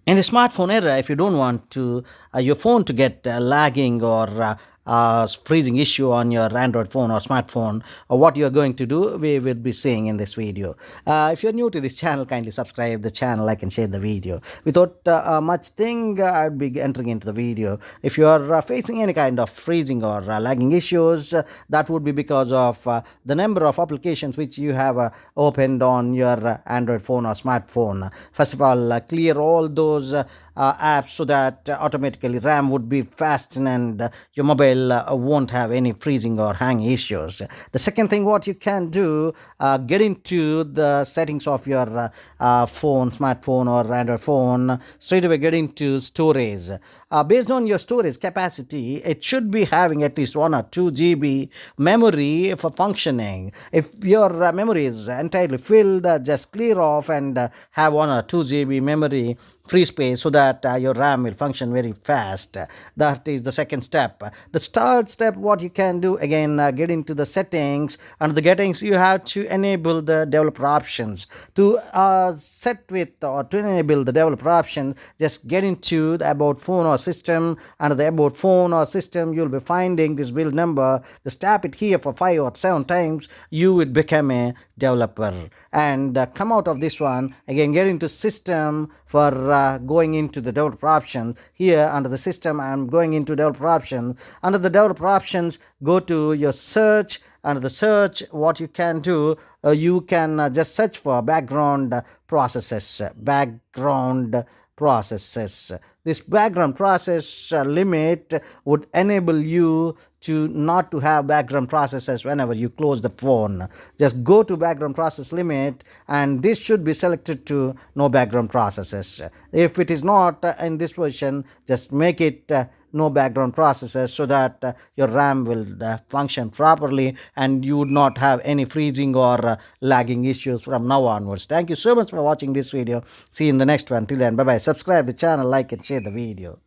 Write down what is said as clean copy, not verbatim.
In the smartphone era, if you don't want to your phone to get lagging or freezing issue on your Android phone or smartphone, what you are going to do, we will be seeing in this video. If you're new to this channel, kindly subscribe the channel, like and share the video. Without much thing, I'll be entering into the video. If you are facing any kind of freezing or lagging issues, that would be because of the number of applications which you have opened on your Android phone or smartphone. First of all, clear all those apps so that automatically RAM would be fast and your mobile won't have any freezing or hang issues. The second thing what you can do, get into the settings of your phone, smartphone or Android phone, straight away get into storage. Based on your storage capacity, it should be having at least 1 or 2 GB memory for functioning. If your memory is entirely filled, just clear off and have 1 or 2 GB memory free space so that your RAM will function very fast. That is the second step. The third step, what you can do again, get into the settings. Under the settings, you have to enable the developer options. To set with or to enable the developer option, just get into the about phone or system. Under the about phone or system, you'll be finding this build number. Just tap it here for 5 or 7 times, you would become a developer. And come out of this one, again get into system for going into the developer options. Here under the system, I'm going into developer options. Under the developer options, go to your search. Under the search, what you can do, you can just search for background processes. This background process limit would enable you to not to have background processes whenever you close the phone. Just go to background process limit, and this should be selected to no background processes. If it is not in this position, just make it no background processes so that your RAM will function properly and you would not have any freezing or lagging issues from now onwards. Thank you so much for watching this video. See you in the next one. Till then, bye bye. Subscribe the channel, like and share the video.